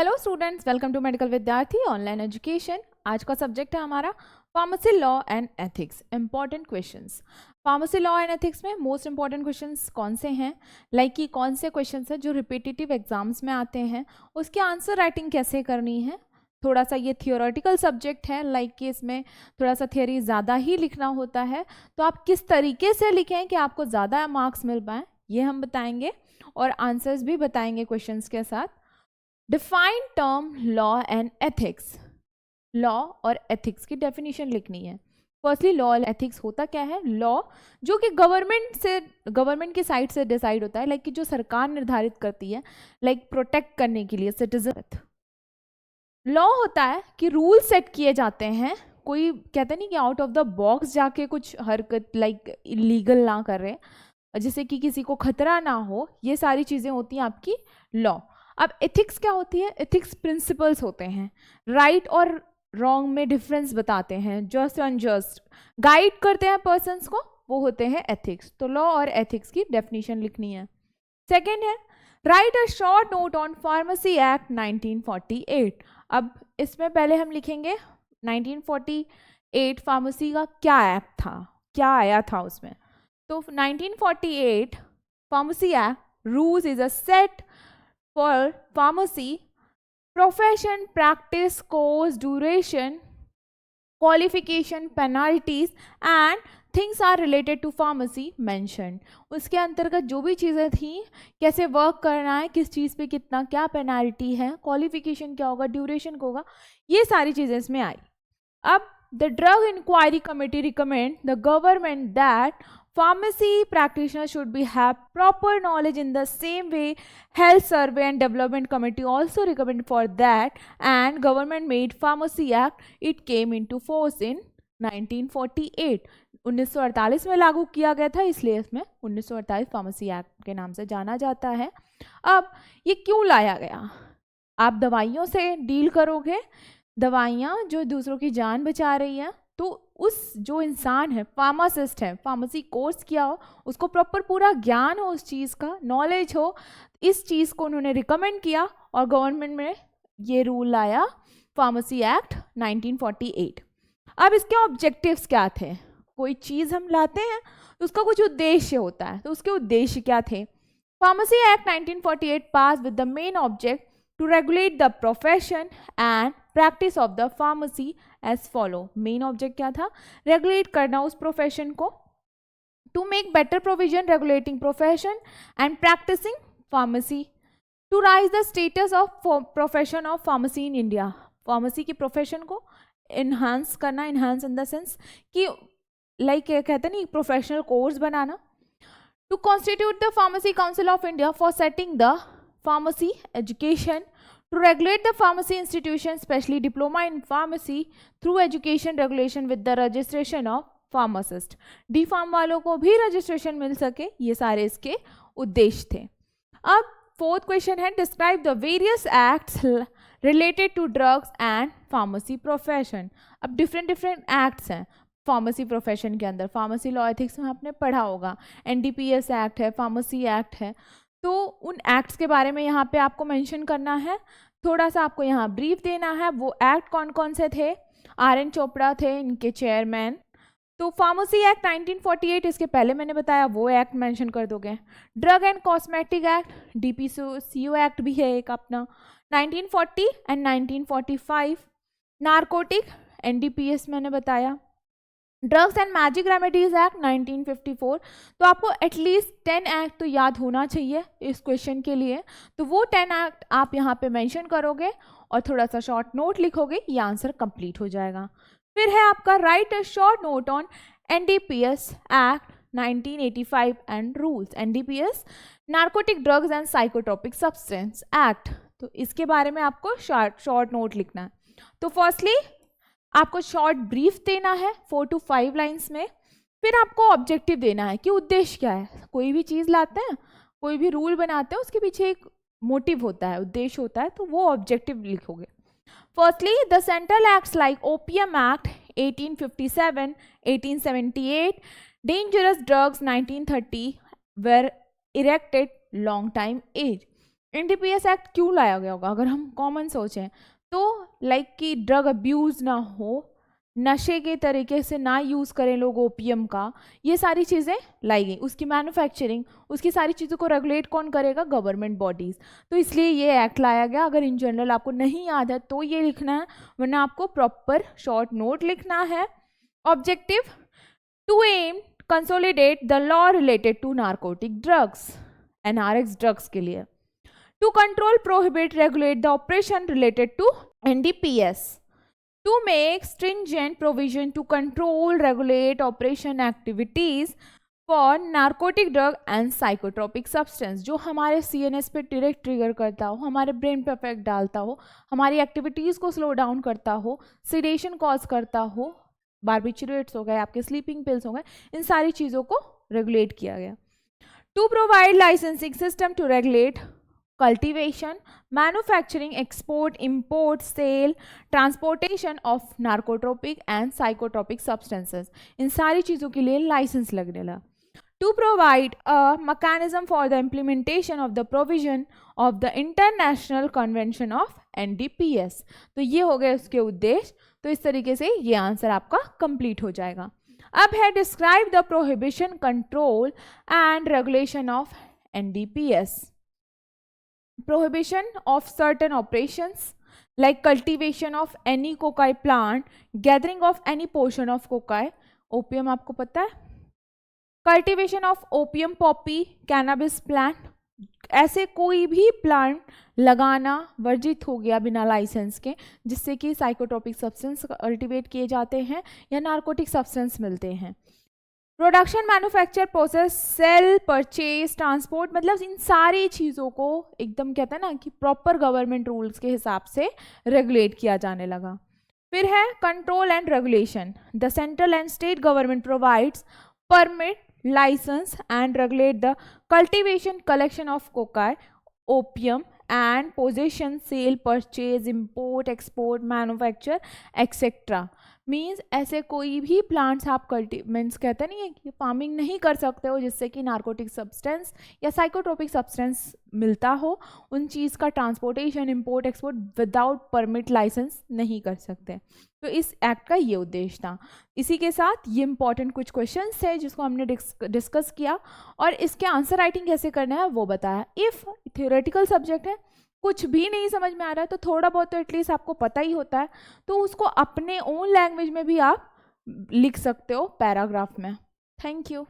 Hello students, welcome to medical विद्यार्थी online education. आज का सब्जेक्ट है हमारा pharmacy law and ethics. Important questions. Pharmacy law and ethics में मोस्ट इंपॉर्टेंट क्वेश्चंस कौन से हैं, लाइक कि कौन से क्वेश्चंस हैं जो रिपीटेटिव एग्जाम्स में आते हैं, उसकी आंसर राइटिंग कैसे करनी है। थोड़ा सा ये थियोरेटिकल सब्जेक्ट है, लाइक कि इसमें थोड़ा सा थियोरी ज़्यादा ही लिखना होता है, तो आप किस तरीके से लिखें कि आपको ज़्यादा मार्क्स मिल पाएँ ये हम बताएंगे और आंसर्स भी बताएंगे क्वेश्चंस के साथ। Define term law and ethics. Law और एथिक्स की डेफिनेशन लिखनी है। फर्स्टली लॉ और एथिक्स होता क्या है? लॉ जो कि गवर्नमेंट की साइड से डिसाइड होता है, लाइक कि जो सरकार निर्धारित करती है, लाइक प्रोटेक्ट करने के लिए सिटीजन। लॉ होता है कि रूल सेट किए जाते हैं, कोई कहते नहीं कि आउट ऑफ द बॉक्स जाके कुछ हरकत लाइक इलीगल ना कर रहे, जिससे कि किसी को खतरा ना हो, ये सारी चीज़ें होती हैं आपकी लॉ। अब एथिक्स क्या होती है? एथिक्स प्रिंसिपल्स होते हैं, राइट और रॉन्ग में डिफरेंस बताते हैं, जस्ट अनजस्ट गाइड करते हैं पर्सन्स को, वो होते हैं एथिक्स। तो लॉ और एथिक्स की डेफिनेशन लिखनी है। सेकेंड है right a short note on pharmacy act 1948। अब इसमें पहले हम लिखेंगे 1948 फार्मेसी का क्या एक्ट था, क्या आया था उसमें। तो 1948 pharmacy act rules is a set for pharmacy profession, practice, course, duration, qualification, penalties and things are related to pharmacy mentioned। उसके अंतर्गत जो भी चीज़ें थी, कैसे वर्क करना है, किस चीज़ पे कितना क्या पेनाल्टी है, क्वालिफिकेशन क्या होगा, ड्यूरेशन क्या होगा, ये सारी चीज़ें इसमें आई। अब the drug inquiry committee recommend the government that pharmacy practitioners should be have proper knowledge in the same way health survey and development committee also recommend for that, and government made pharmacy act. It came into force in 1948। 1948 में लागू किया गया था, इसलिए इसमें 1948 pharmacy act के नाम से जाना जाता है। अब ये क्यों लाया गया? आप दवाइयों से डील करोगे, दवाइयाँ जो दूसरों की जान बचा रही हैं, तो उस जो इंसान है, फार्मासिस्ट है, फार्मेसी कोर्स किया हो, उसको प्रॉपर पूरा ज्ञान हो, उस चीज़ का नॉलेज हो, इस चीज़ को उन्होंने रिकमेंड किया और गवर्नमेंट में ये रूल लाया, फार्मेसी एक्ट 1948। अब इसके ऑब्जेक्टिव्स क्या थे? कोई चीज़ हम लाते हैं तो उसका कुछ उद्देश्य होता है, तो उसके उद्देश्य क्या थे? Pharmacy act 1948 pass with the main object to regulate the profession and practice of the pharmacy as follow। Main object क्या था? रेगुलेट करना उस प्रोफेशन को, to make better provision regulating profession and practicing pharmacy, to rise the status of profession of pharmacy in India। Pharmacy की profession को enhance करना, enhance in the sense कि like कहते नहीं professional course banana. to constitute the pharmacy council of India for setting the pharmacy education, to regulate the pharmacy institution, especially diploma in pharmacy through education regulation with the registration of pharmacist। D pharm वालों को भी registration मिल सके, ये सारे इसके उद्देश्य थे। अब फोर्थ क्वेश्चन है describe the various acts related to drugs and pharmacy profession. अब डिफरेंट एक्ट्स हैं फार्मेसी प्रोफेशन के अंदर, फार्मेसी लॉ एथिक्स में आपने पढ़ा होगा, एनडीपीएस एक्ट है, फार्मेसी एक्ट है, तो उन एक्ट्स के बारे में यहाँ पे आपको मेंशन करना है, थोड़ा सा आपको यहाँ ब्रीफ देना है। वो एक्ट कौन कौन से थे? आर.एन. चोपड़ा थे इनके चेयरमैन। तो फार्मेसी एक्ट 1948, इसके पहले मैंने बताया, वो एक्ट मेंशन कर दोगे। Drug and cosmetic act, DPCO act भी है एक अपना, 1940 एंड 1945। नारकोटिक, एनडीपीएस मैंने बताया। Drugs and magic remedies act 1954। तो आपको एटलीस्ट 10 एक्ट तो याद होना चाहिए इस क्वेश्चन के लिए, तो वो 10 एक्ट आप यहाँ पे मेंशन करोगे और थोड़ा सा शॉर्ट नोट लिखोगे, ये आंसर कंप्लीट हो जाएगा। फिर है आपका right a short note on NDPS act 1985 and rules. NDPS narcotic drugs and psychotropic substance act, तो इसके बारे में आपको शॉर्ट नोट लिखना है। तो फर्स्टली आपको शॉर्ट ब्रीफ देना है 4 to 5 लाइन्स में, फिर आपको ऑब्जेक्टिव देना है कि उद्देश्य क्या है। कोई भी चीज़ लाते हैं, कोई भी रूल बनाते हैं, उसके पीछे एक मोटिव होता है, उद्देश्य होता है, तो वो ऑब्जेक्टिव लिखोगे। Firstly the central acts like opium act 1857, 1878, dangerous drugs 1930 were erected long time age. NDPS act क्यों लाया गया होगा अगर हम कॉमन सोचें तो, लाइक कि ड्रग अब्यूज ना हो, नशे के तरीके से ना यूज़ करें लोग ओपीएम का, ये सारी चीज़ें लाई गई। उसकी मैन्युफैक्चरिंग, उसकी सारी चीज़ों को रेगुलेट कौन करेगा? Government bodies. तो इसलिए ये एक्ट लाया गया। अगर इन जनरल आपको नहीं याद है तो ये लिखना है, वरना आपको प्रॉपर शॉर्ट नोट लिखना है। Objective to aim consolidate the law related to narcotic drugs, NRX drugs के लिए, to control, prohibit, regulate the operation related to NDPS, to make stringent provision to control, regulate operation activities for narcotic drug and psychotropic substance, जो हमारे CNS पे direct trigger करता हो, हमारे brain पे effect डालता हो, हमारी एक्टिविटीज़ को स्लो डाउन करता हो, सिडेशन कॉज करता हो, बार्बिचुरेट्स हो गए, आपके स्लीपिंग पिल्स हो गए, इन सारी चीज़ों को रेगुलेट किया गया। To provide licensing system to regulate cultivation, manufacturing, export, import, sale, transportation of narcotropic and psychotropic substances, इन सारी चीज़ों के लिए लाइसेंस लगने लगा। To provide a mechanism for the implementation of the provision of the International Convention of NDPS, तो ये हो गए उसके उद्देश्य। तो इस तरीके से ये आंसर आपका कंप्लीट हो जाएगा। अब है describe the prohibition, control and regulation of NDPS। Prohibition of certain operations like cultivation of any cocaine plant, gathering of any portion of cocaine, opium आपको पता है, cultivation of opium poppy, cannabis plant, ऐसे कोई भी plant लगाना वर्जित हो गया बिना लाइसेंस के, जिससे कि साइकोट्रोपिक सब्सटेंस कल्टिवेट किए जाते हैं या नार्कोटिक सब्सटेंस मिलते हैं। Production, manufacture, process, sale, purchase, transport, मतलब इन सारी चीज़ों को एकदम कहते हैं ना कि प्रॉपर गवर्नमेंट रूल्स के हिसाब से रेगुलेट किया जाने लगा। फिर है control and regulation. The central and state government provides permit, license and regulate the cultivation, collection of coca, opium and possession, sale, purchase, import, export, manufacture etcetera. Means ऐसे कोई भी प्लांट्स आप मीन्स कहते नहीं है कि फार्मिंग नहीं कर सकते हो जिससे कि नार्कोटिक सब्सटेंस या साइकोट्रोपिक सब्सटेंस मिलता हो, उन चीज़ का transportation, import, export without permit, license नहीं कर सकते। तो इस एक्ट का ये उद्देश्य था। इसी के साथ ये इंपॉर्टेंट कुछ क्वेश्चंस थे जिसको हमने डिस्कस किया और इसके आंसर राइटिंग कैसे करना है वो बताया। इफ़ थ्योरेटिकल सब्जेक्ट है, कुछ भी नहीं समझ में आ रहा है तो थोड़ा बहुत तो एटलीस्ट आपको पता ही होता है, तो उसको अपने ओन लैंग्वेज में भी आप लिख सकते हो पैराग्राफ में। Thank you.